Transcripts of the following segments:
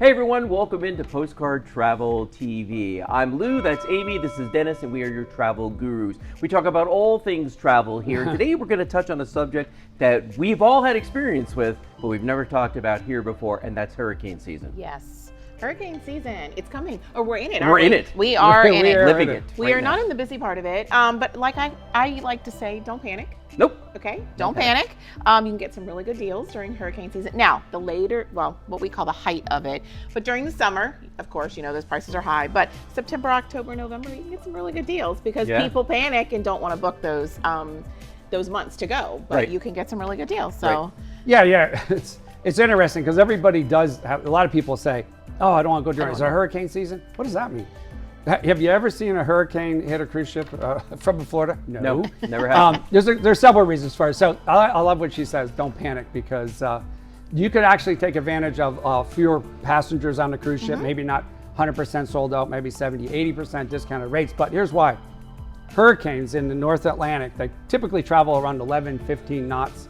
Hey everyone, welcome into Postcard Travel TV. I'm Lou, that's Amy, this is Dennis, and we are your travel gurus. We talk about all things travel here. Today we're going to touch on a subject that we've all had experience with, but we've never talked about here before, and that's hurricane season. Yes. Hurricane season, it's coming. Or we're in it, We're in it. We are in it. Living it. We are not in the busy part of it, but like I like to say, don't panic. Nope. Okay, don't panic. You can get some really good deals during hurricane season. Now, the later, well, what we call the height of it, but during the summer, of course, you know, those prices are high, but September, October, November, you can get some really good deals because people panic and don't want to book those months to go, but you can get some really good deals. So yeah, it's interesting because everybody does have, a lot of people say, oh, I don't want to go during, is it hurricane season? What does that mean? Have you ever seen a hurricane hit a cruise ship from Florida? No, never have. There's several reasons for it. So I love what she says, don't panic, because you could actually take advantage of fewer passengers on the cruise ship, maybe not 100% sold out, maybe 70, 80% discounted rates. But here's why. Hurricanes in the North Atlantic, they typically travel around 11, 15 knots.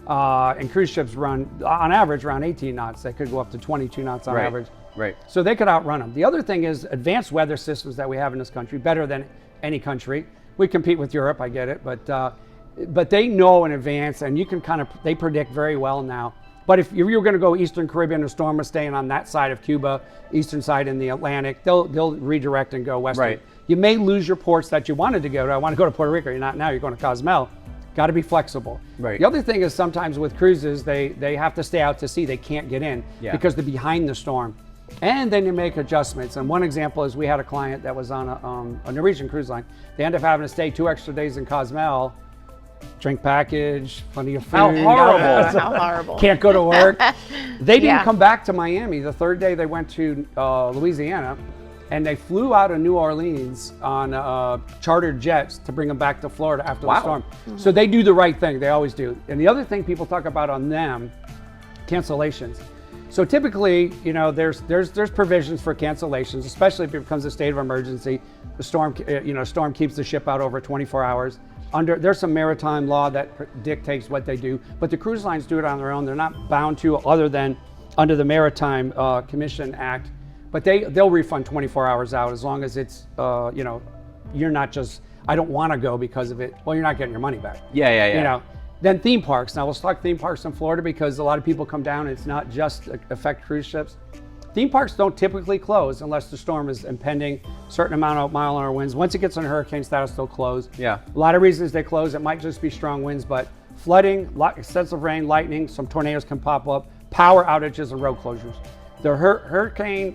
And cruise ships run, on average, around 18 knots. They could go up to 22 knots on average. Right. So they could outrun them. The other thing is advanced weather systems that we have in this country, better than any country. We compete with Europe, I get it, but they know in advance, and you can they predict very well now. But if you were going to go Eastern Caribbean, a storm was staying on that side of Cuba, eastern side in the Atlantic, they'll redirect and go western. Right. You may lose your ports that you wanted to go to. I want to go to Puerto Rico. You're not now. You're going to Cozumel. Got to be flexible. Right. The other thing is sometimes with cruises, they have to stay out to sea. They can't get in because they're behind the storm. And then you make adjustments. And one example is we had a client that was on a Norwegian cruise line. They ended up having to stay 2 extra days in Cozumel, drink package, plenty of food. How horrible. How horrible. Can't go to work. They didn't come back to Miami. The third day they went to Louisiana, and they flew out of New Orleans on chartered jets to bring them back to Florida after the storm. So they do the right thing. They always do. And the other thing people talk about on them, cancellations. So typically, you know, there's provisions for cancellations, especially if it becomes a state of emergency. The storm keeps the ship out over 24 hours. There's some maritime law that dictates what they do, but the cruise lines do it on their own. They're not bound to other than under the Maritime Commission Act, but they'll refund 24 hours out as long as it's, you're not just, I don't want to go because of it. Well, you're not getting your money back. Yeah. You know. Then theme parks. Now let's talk theme parks in Florida because a lot of people come down and it's not just affect cruise ships. Theme parks don't typically close unless the storm is impending, certain amount of mile-an-hour winds. Once it gets on hurricane status, they'll close. Yeah. A lot of reasons they close. It might just be strong winds, but flooding, extensive rain, lightning, some tornadoes can pop up, power outages and road closures. The hurricane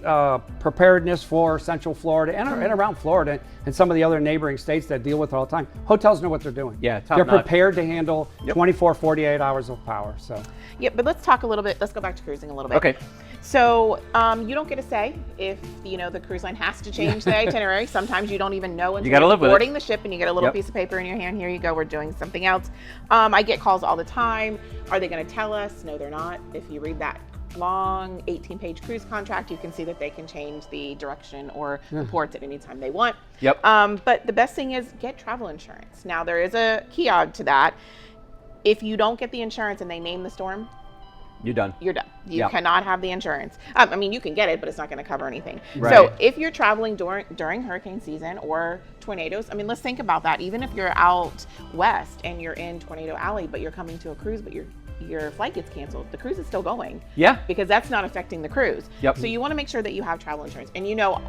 preparedness for Central Florida and around Florida and some of the other neighboring states that deal with it all the time, hotels know what they're doing. Yeah, they're prepared to handle 24, 48 hours of power. So. Yeah, but let's talk a little bit. Let's go back to cruising a little bit. Okay. So you don't get a say if the cruise line has to change the itinerary. Sometimes you don't even know until you're boarding the ship and you get a little piece of paper in your hand. Here you go. We're doing something else. I get calls all the time. Are they going to tell us? No, they're not. If you read that long 18-page cruise contract, you can see that they can change the direction or the ports at any time they want. Yep. But the best thing is get travel insurance. Now there is a key to that. If you don't get the insurance and they name the storm, you're done. You're done. You cannot have the insurance. I mean, you can get it, but it's not going to cover anything. Right. So if you're traveling during hurricane season or tornadoes, I mean, let's think about that. Even if you're out west and you're in Tornado Alley, but you're coming to a cruise, but your flight gets canceled, the cruise is still going. Yeah. Because that's not affecting the cruise. Yep. So you want to make sure that you have travel insurance. And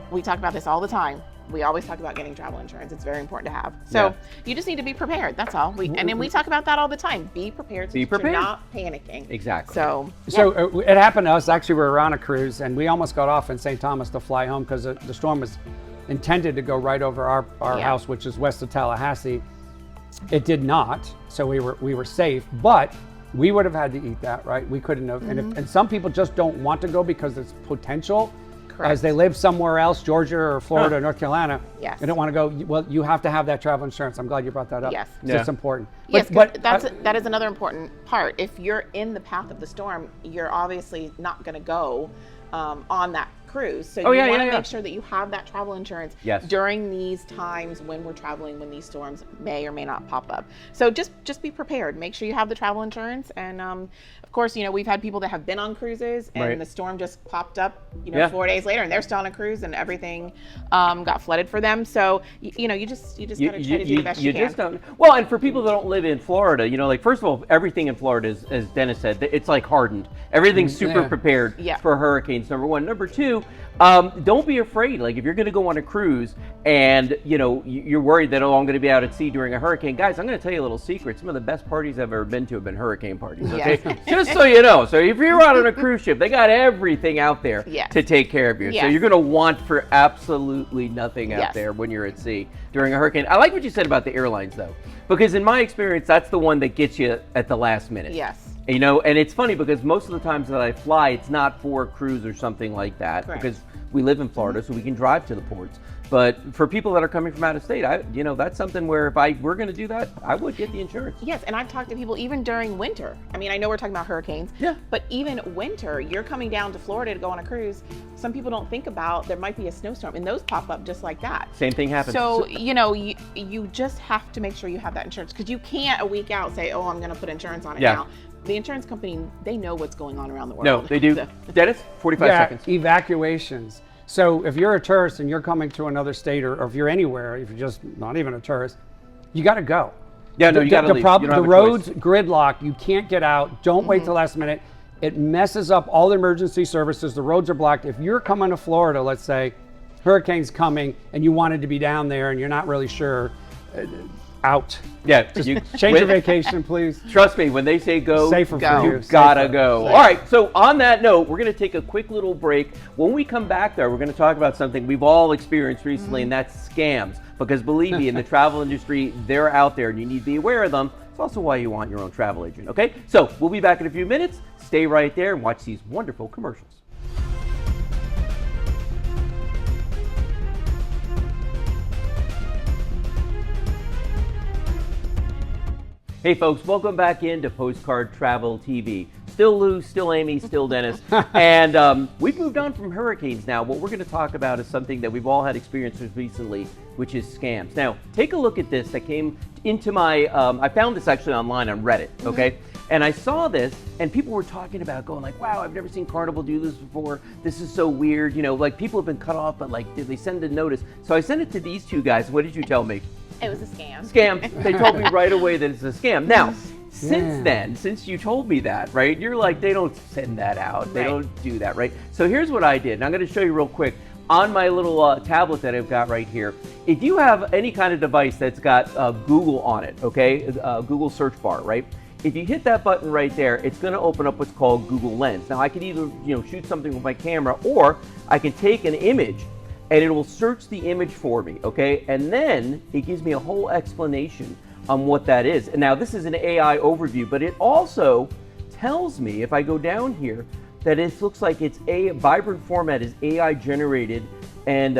we talk about this all the time. We always talk about getting travel insurance. It's very important to have. So you just need to be prepared. That's all. And then we talk about that all the time. Be prepared so you're not panicking. Exactly. So it happened to us. Actually, we were on a cruise and we almost got off in St. Thomas to fly home because the storm was intended to go right over our house, which is west of Tallahassee. It did not. So we were safe, but we would have had to eat that, right? We couldn't have. And some people just don't want to go because it's potential. Correct. As they live somewhere else, Georgia or Florida or North Carolina, they don't want to go. Well, you have to have that travel insurance. I'm glad you brought that up. Yes. It's important. Yes, but that is another important part. If you're in the path of the storm, you're obviously not going to go on that cruise. So Oh, you yeah, want to yeah, yeah. make sure that you have that travel insurance Yes. during these times when we're traveling, when these storms may or may not pop up. So just be prepared. Make sure you have the travel insurance. And of course, we've had people that have been on cruises and Right. the storm just popped up, Yeah. 4 days later, and they're still on a cruise and everything got flooded for them. So you just got to try to do the best you can. Just don't. Well, and for people that don't live in Florida, like first of all, everything in Florida is, as Dennis said, it's like hardened. Everything's super Yeah. prepared Yeah. for hurricanes. Number one. Number two, don't be afraid. Like if you're going to go on a cruise and you're worried that I'm going to be out at sea during a hurricane, guys, I'm going to tell you a little secret. Some of the best parties I've ever been to have been hurricane parties. Okay, Yes. just so you know. So if you're out on a cruise ship, they got everything out there Yes. to take care of you. So Yes. you're going to want for absolutely nothing out Yes. there when you're at sea during a hurricane. I like what you said about the airlines, though, because in my experience, that's the one that gets you at the last minute. Yes. And it's funny because most of the times that I fly, it's not for a cruise or something like that, Correct. because we live in Florida, so we can drive to the ports. But for people that are coming from out of state, that's something where if I were going to do that, I would get the insurance. Yes, and I've talked to people even during winter. I mean, I know we're talking about hurricanes, Yeah. but even winter, you're coming down to Florida to go on a cruise. Some people don't think about there might be a snowstorm, and those pop up just like that. Same thing happens. So, you just have to make sure you have that insurance, because you can't a week out say, oh, I'm going to put insurance on it Yeah. now. The insurance company, they know what's going on around the world. No, they do. So- Dennis, 45 seconds. Evacuations. So if you're a tourist and you're coming to another state, or if you're anywhere, if you're just not even a tourist, you got to go. Yeah, no, you got to leave. You don't The have a roads choice. gridlock. You can't get out. Don't wait till the last minute. It messes up all the emergency services. The roads are blocked. If you're coming to Florida, let's say, hurricane's coming, and you wanted to be down there and you're not really sure, out. Yeah, Change your vacation, please. Trust me, when they say go, Safer Go. for you. you gotta Safer. go. All right, so on that note, we're going to take a quick little break. When we come back there, we're going to talk about something we've all experienced recently, and that's scams. Because believe me, in the travel industry, they're out there, and you need to be aware of them. It's also why you want your own travel agent, okay? So we'll be back in a few minutes. Stay right there and watch these wonderful commercials. Hey folks, welcome back into Postcard Travel TV. Still Lou, still Amy, still Dennis. And we've moved on from hurricanes now. What we're going to talk about is something that we've all had experience with recently, which is scams. Now, take a look at this that came into my, I found this actually online on Reddit, okay? And I saw this, and people were talking about going like, wow, I've never seen Carnival do this before. This is so weird. Like people have been cut off, but like, did they send a notice? So I sent it to these two guys. What did you tell me? It was a scam. Scam. They told me right away that it's a scam. Now, since you told me that, right, you're like, they don't send that out. They Right. don't do that, right? So here's what I did. And I'm going to show you real quick on my little tablet that I've got right here. If you have any kind of device that's got Google on it, okay, Google search bar, right? If you hit that button right there, it's going to open up what's called Google Lens. Now, I can either shoot something with my camera, or I can take an image and it will search the image for me, okay? And then it gives me a whole explanation on what that is. And now this is an AI overview, but it also tells me, if I go down here, that it looks like it's a vibrant format is AI generated, and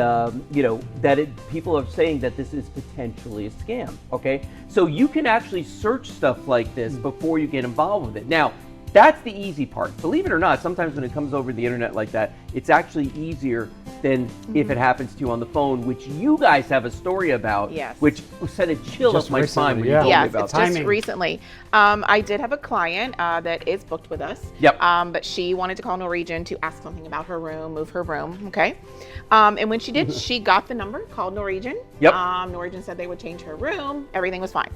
people are saying that this is potentially a scam, okay? So you can actually search stuff like this before you get involved with it. Now, that's the easy part. Believe it or not, sometimes when it comes over the internet like that, it's actually easier than if it happens to you on the phone, which you guys have a story about, Yes. which sent a chill Just up my spine when recently, you yeah. told me Yes, about it's that. just Timing. recently. I did have a client that is booked with us. Yep. But she wanted to call Norwegian to ask something about her room, move her room. Okay. And when she did, she got the number, called Norwegian. Yep. Norwegian said they would change her room. Everything was fine.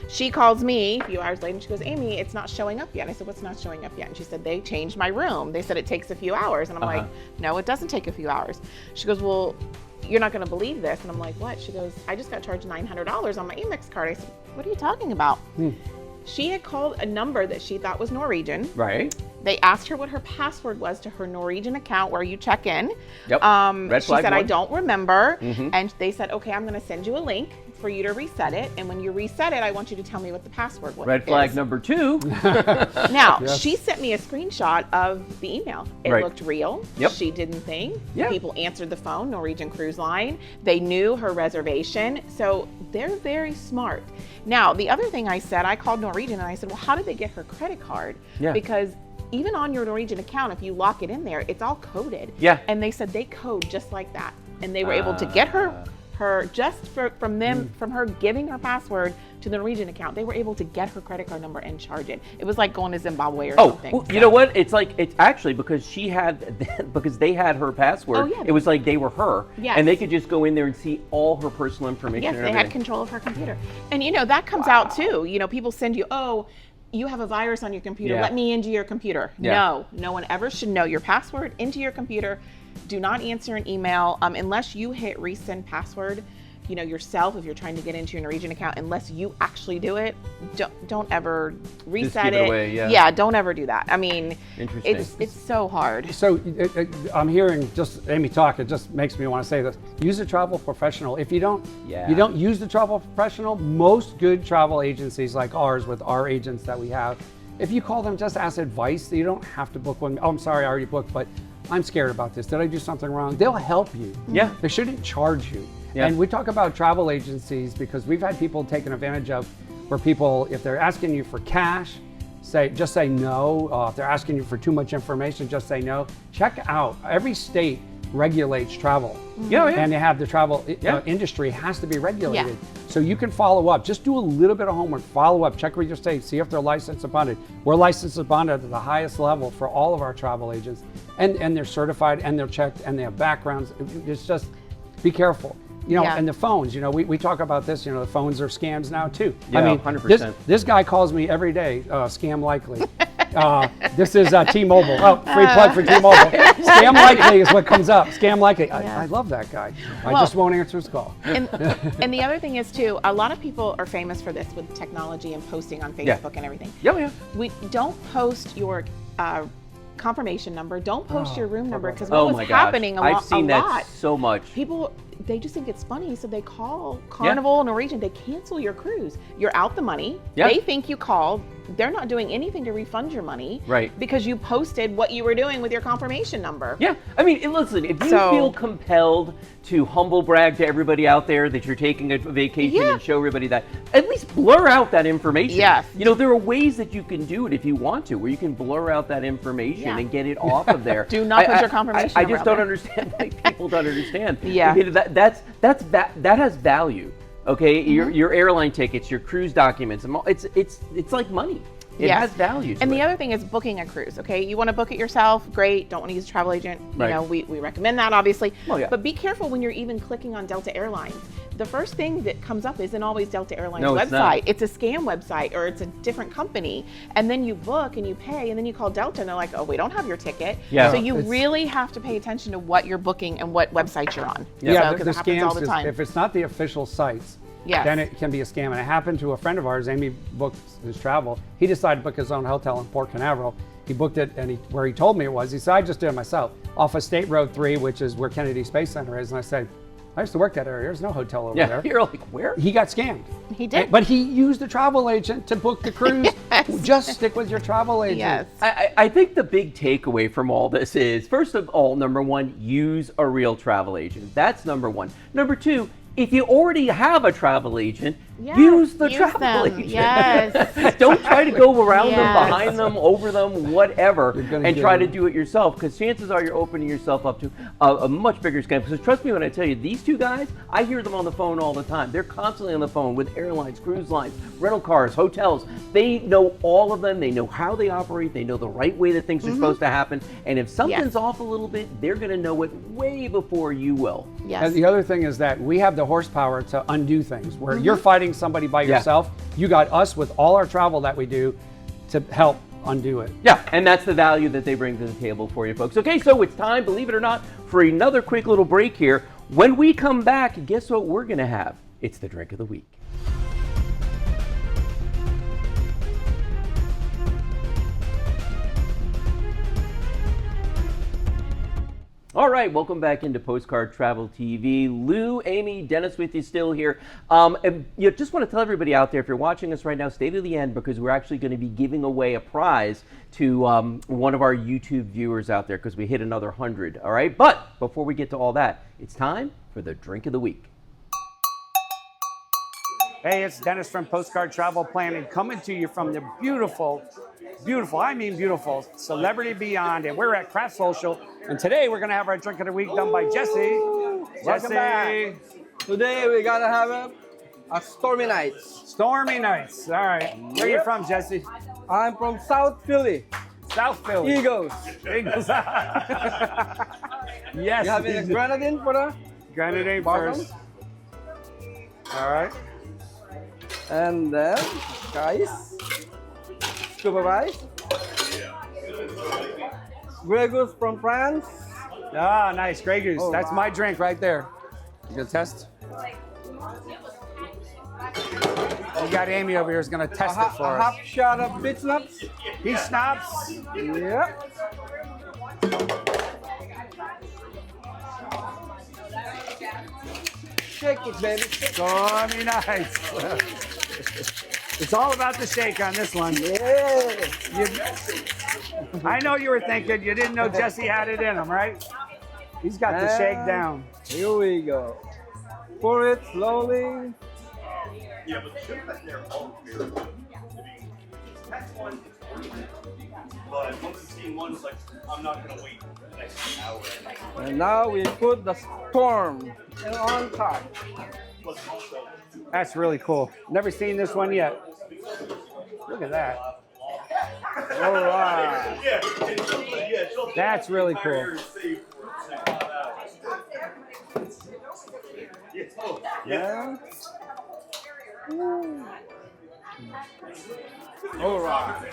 She calls me a few hours later and she goes, Amy, it's not showing up yet. And I said, what's not showing up yet? And she said, they changed my room. They said it takes a few hours. And I'm like, no, it doesn't take a few hours. She goes, well, you're not going to believe this. And I'm like, what? She goes, I just got charged $900 on my Amex card. I said, what are you talking about? She had called a number that she thought was Norwegian. Right. They asked her what her password was to her Norwegian account where you check in. Yep. Red She flag said, I one. don't remember. And they said, okay, I'm going to send you a link for you to reset it. And when you reset it, I want you to tell me what the password was. Red flag number 2. Now, Yes. she sent me a screenshot of the email. It Right. looked real. Yep. She didn't think. Yeah. People answered the phone, Norwegian Cruise Line. They knew her reservation. So they're very smart. Now, the other thing I said, I called Norwegian and I said, well, how did they get her credit card? Yeah. Because even on your Norwegian account, if you lock it in there, it's all coded. Yeah. And they said they code just like that. And they were able to get her just from her giving her password to the Norwegian account, they were able to get her credit card number and charge it. It was like going to Zimbabwe or something. Well, you know what? It's actually because because they had her password. Oh, yeah. It was like they were her, Yes. and they could just go in there and see all her personal information. Yes, and they had everything. control of her computer. And that comes out too. People send you, you have a virus on your computer. Yeah. Let me into your computer. Yeah. No one ever should know your password into your computer. Do not answer an email unless you hit resend password. Yourself, if you're trying to get into your Norwegian account, unless you actually do it, don't ever reset give it away, yeah. Don't ever do that. I mean, Interesting. it's so hard. So I'm hearing just Amy talk. It just makes me want to say this: use a travel professional. If you don't use the travel professional, most good travel agencies like ours, with our agents that we have, if you call them, just ask advice. You don't have to book one. Oh, I'm sorry, I already booked, but I'm scared about this. Did I do something wrong? They'll help you. Yeah. They shouldn't charge you. Yeah. And we talk about travel agencies because we've had people taken advantage of, where people, if they're asking you for cash, just say no. If they're asking you for too much information, just say no. Check out. Every state regulates travel. Yeah. And they have the travel industry has to be regulated. So you can follow up. Just do a little bit of homework. Follow up. Check with your state. See if they're licensed and bonded. We're licensed and bonded at the highest level for all of our travel agents. And they're certified and they're checked and they have backgrounds. It's just, be careful. And the phones, we talk about this, the phones are scams now too. Yeah, I mean, 100%. This guy calls me every day, scam likely. This is T-Mobile. Oh, free plug for T-Mobile. Scam likely is what comes up. Scam likely. I love that guy. I just won't answer his call. And the other thing is too, a lot of people are famous for this with technology and posting on Facebook and everything. Yeah. We don't post your confirmation number. Don't post your room number, because what was happening I've seen that so much. People, they just think it's funny, so they call Carnival, Norwegian, they cancel your cruise. You're out the money. Yeah. They think you called. They're not doing anything to refund your money. Right. Because you posted what you were doing with your confirmation number. Yeah. I mean, listen, if you feel compelled to humble brag to everybody out there that you're taking a vacation and show everybody that, at least blur out that information. Yes. There are ways that you can do it if you want to, where you can blur out that information and get it off of there. Do not put your confirmation I number just out don't there. understand why people don't understand. Yeah. I mean, that has value. Okay, your airline tickets, your cruise documents, it's like money. It has value. And the other thing is booking a cruise. Okay, you want to book it yourself? Great. Don't want to use a travel agent. Right. We recommend that, obviously. Oh, yeah. But be careful when you're even clicking on Delta Airlines. The first thing that comes up isn't always Delta Airlines No, website. it's not. It's a scam website, or it's a different company. And then you book and you pay, and then you call Delta and they're like, oh, we don't have your ticket. Yeah. So you really have to pay attention to what you're booking and what website you're on. Yeah, because the it happens all the scams, time. if it's not the official sites, Yes. then it can be a scam. And it happened to a friend of ours. Amy booked his travel. He decided to book his own hotel in Port Canaveral. He booked it, and where he told me it was, he said, I just did it myself, off of State Road 3, which is where Kennedy Space Center is. And I said, I used to work that area. There's no hotel over there. You're like, where? He got scammed. He did. But he used a travel agent to book the cruise. Just stick with your travel agent. Yes. I think the big takeaway from all this is, first of all, number one, use a real travel agent. That's number one. Number two, if you already have a travel agent, use the travel agent. Yes. Don't try to go around them, behind them, over them, whatever, and try to do it yourself, because chances are you're opening yourself up to a much bigger scam. Because trust me when I tell you, these two guys, I hear them on the phone all the time. They're constantly on the phone with airlines, cruise lines, rental cars, hotels. They know all of them. They know how they operate. They know the right way that things are supposed to happen. And if something's off a little bit, they're going to know it way before you will. Yes. And the other thing is that we have the horsepower to undo things. Where you're fighting somebody by yourself, you got us with all our travel that we do to help undo it. Yeah, and that's the value that they bring to the table for you folks. Okay, so it's time, believe it or not, for another quick little break here. When we come back, guess what we're going to have? It's the drink of the week. All right, welcome back into Postcard Travel TV. Lou, Amy, Dennis with you still here. And just want to tell everybody out there, if you're watching us right now, stay to the end, because we're actually going to be giving away a prize to one of our YouTube viewers out there, because we hit another 100, all right? But before we get to all that, it's time for the drink of the week. Hey, it's Dennis from Postcard Travel Planning, coming to you from the beautiful beautiful, I mean beautiful, Celebrity Beyond, and we're at Craft Social, and today we're gonna have our drink of the week done by Jesse. Welcome back. Today we're gonna have a Stormy Nights. Stormy Nights. All right. Where are you from, Jesse? I'm from South Philly. South Philly. Eagles. Eagles. Yes. You have a grenadine for the Grenadine bottom. first. All right. And then, guys, scuba rice. Grey Goose from France. Ah, nice. Grey Goose. Oh, That's wow. my drink right there. You gonna test? We got Amy over here who's gonna test it for A us. half shot of beach nuts. He snaps. Yep. Shake it, baby. Stormy Nights. It's all about the shake on this one. Yeah. I know you were thinking you didn't know Jesse had it in him, right? He's got the shake down. Here we go. Pour it slowly. Yeah, but the sugar that's there all clear. That's one. But once you've seen one, it's like, I'm not going to wait the next hour. And now we put the storm on top. Plus also, That's really cool. Never seen this one yet. Look at that. All right. yeah, she'll That's really cool. Yeah. All right.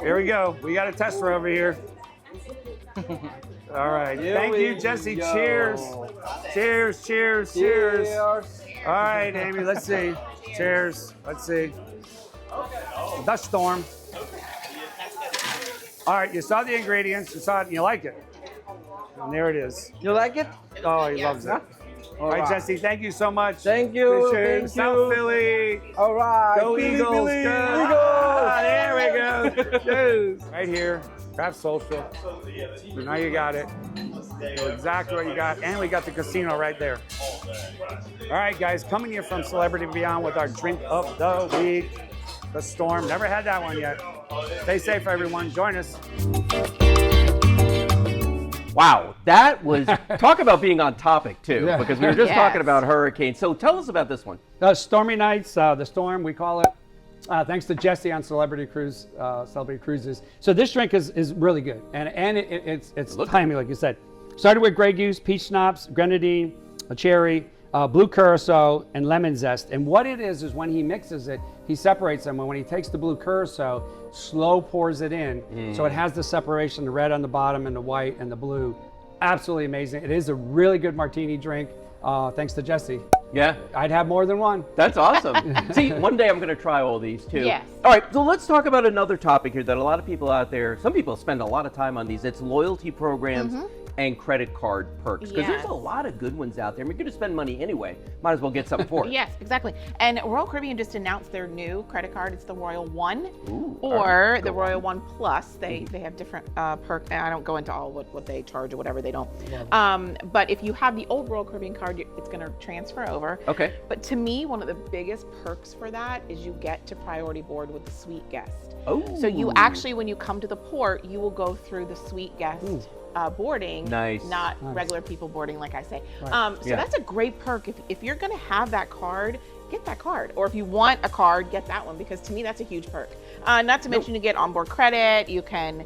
Here we go. We got a tester over here. All right. Here Thank we you, Jesse. go. Cheers. Cheers, cheers, cheers. All right, Amy, let's see. Cheers. Let's see. The Storm. All right, you saw the ingredients, you saw it, and you like it. And there it is. You like it? Oh, he loves it. All right, Jesse, thank you so much. Thank you. Appreciate it. Thank South you. Philly. All right. Go Philly, Eagles. Philly, Go. Eagles. Ah, there we go. Cheers. Right here, Craft Social. So now you got it. So exactly what you got. And we got the casino right there. All right, guys, coming here from Celebrity Beyond with our drink of the week, the Storm. Never had that one yet. Stay safe, everyone. Join us. Wow, that was talk about being on topic too, Yeah. because we were just Yes. talking about hurricanes. So tell us about this one. Stormy Nights, the Storm, we call it. Thanks to Jesse on Celebrity Cruises. So this drink is really good, and it's timely, like you said. Started with Grey Goose, peach schnapps, grenadine, a cherry, blue curacao, and lemon zest. And what it is when he mixes it, he separates them. And when he takes the blue curacao, slow pours it in, so it has the separation, the red on the bottom and the white and the blue. Absolutely amazing. It is a really good martini drink. Thanks to Jesse. Yeah, I'd have more than one. that's awesome. See, one day I'm going to try all these too. Yes. All right, so let's talk about another topic here that a lot of people out there, some people spend a lot of time on these. It's loyalty programs and credit card perks, because there's Yes. a lot of good ones out there. You're going to spend money anyway. Might as well get something for it. Yes, exactly. And Royal Caribbean just announced their new credit card. It's the Royal One Ooh, all or right, the go Royal on. One Plus. They have different perks. And I don't go into all what they charge or whatever they don't. But if you have the old Royal Caribbean card, it's going to transfer over. Okay. But to me, one of the biggest perks for that is you get to priority board with the suite guest. Oh. So you actually, when you come to the port, you will go through the suite guest boarding, Nice. not Nice. regular people boarding, like I say. Right. So Yeah. that's a great perk. If you're going to have that card, get that card. Or if you want a card, get that one, because to me, that's a huge perk. Not to mention you get onboard credit. You can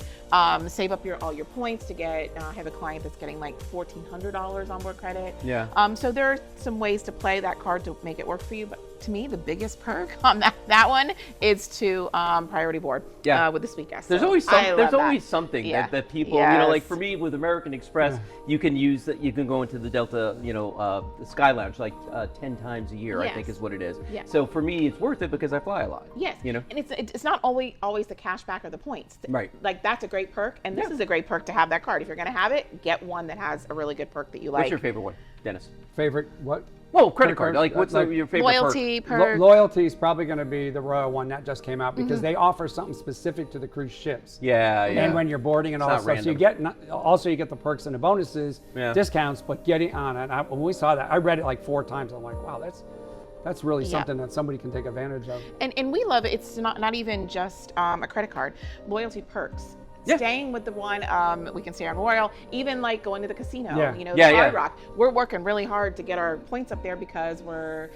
save up all your points to get, I have a client that's getting like $1,400 onboard credit. Yeah. So there are some ways to play that card to make it work for you. But to me, the biggest perk on that one is to priority board with the suite guest. There's So always I love that. something Yeah. that people, you know, like Yes. for me with American Express, you can use that. You can go into the Delta, the Sky Lounge like 10 times a year, I think Yes. is what it is. Yeah. So for me, it's worth it because I fly a lot. Yes. You know. And it's not always the cash back or the points. Right. Like that's a great perk, and this Yeah. is a great perk to have that card. If you're going to have it, get one that has a really good perk that you like. What's your favorite one, Dennis? Favorite what? Well, credit Credit card. card. Like, what's Like your favorite Loyalty perk? perk. Loyalty is probably going to be the Royal One that just came out because they offer something specific to the cruise ships. Yeah, yeah. And when you're boarding and all that not stuff, so you get also you get the perks and the bonuses, Yeah. discounts, but getting on it. When we saw that, I read it like 4 times. I'm like, wow, That's really Yeah. something that somebody can take advantage of. And we love it. It's not even just a credit card. Loyalty perks. Yeah. Staying with the one, we can stay on Royal, even like going to the casino, Yeah. you know, Yeah, the Hard yeah. Rock. We're working really hard to get our points up there because we're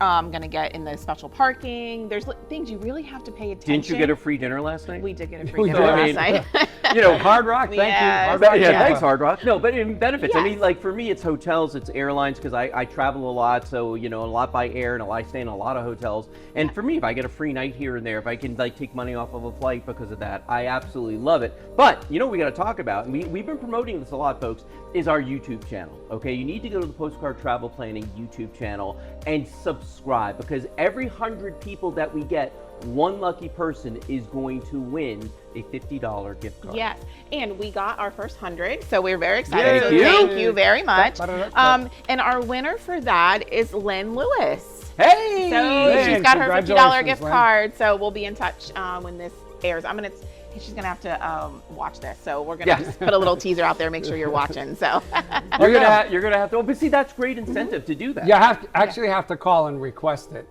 going to get in the special parking. There's things you really have to pay attention. Didn't you get a free dinner last night? We did get a free We dinner did. last night. You know, Hard Rock, thank Yes. you. Hard Rock, Yeah, Yeah. thanks, Hard Rock. No, but in benefits, I mean, Yes. like for me, it's hotels, it's airlines, because I travel a lot, so you know, a lot by air, and I stay in a lot of hotels. And for me, if I get a free night here and there, if I can like take money off of a flight because of that, I absolutely love it. But you know, what we got to talk about, and we've been promoting this a lot, folks, is our YouTube channel. Okay, you need to go to the Postcard Travel Planning YouTube channel and subscribe, because every 100 people that we get, one lucky person is going to win a $50 gift card. Yes, and we got our first 100, so we're very excited. Thank So you. thank you very much. Ba-da-da-da. And our winner for that is Lynn Lewis. Hey! So Lynn, she's got her $50 congratulations, gift Lynn. card. So we'll be in touch when this airs. She's gonna have to watch this, so we're gonna just put a little teaser out there. Make sure you're watching. So You're gonna have to. Oh, but see, that's great incentive to do that. You actually have to call and request it.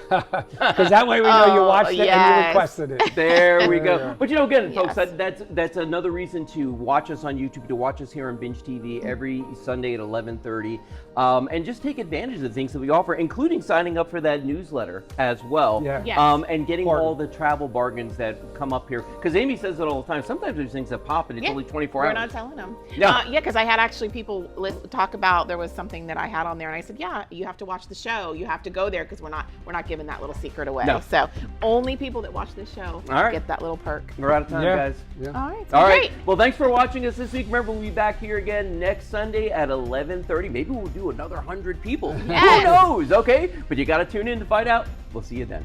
Because that way we know you Oh, watched it and you yes. requested it. There we go. Yeah. But you know, again, folks, Yes. that's another reason to watch us on YouTube, to watch us here on Binge TV every Sunday at 11:30, and just take advantage of the things that we offer, including signing up for that newsletter as well. Yeah. Yes. And getting Important. all the travel bargains that come up here. Because Amy says it all the time. Sometimes there's things that pop and it's Yeah, only 24 we're hours. not telling them. Yeah. Yeah, because I had actually people talk about there was something that I had on there, and I said, yeah, you have to watch the show. You have to go there because we're not giving that little secret away. No. So only people that watch this show All right. get that little perk. We're out of time, Yeah. guys. Yeah. All right. All right. Great. Well, thanks for watching us this week. Remember, we'll be back here again next Sunday at 11:30. Maybe we'll do another 100 people. Yes. Who knows? Okay. But you got to tune in to find out. We'll see you then.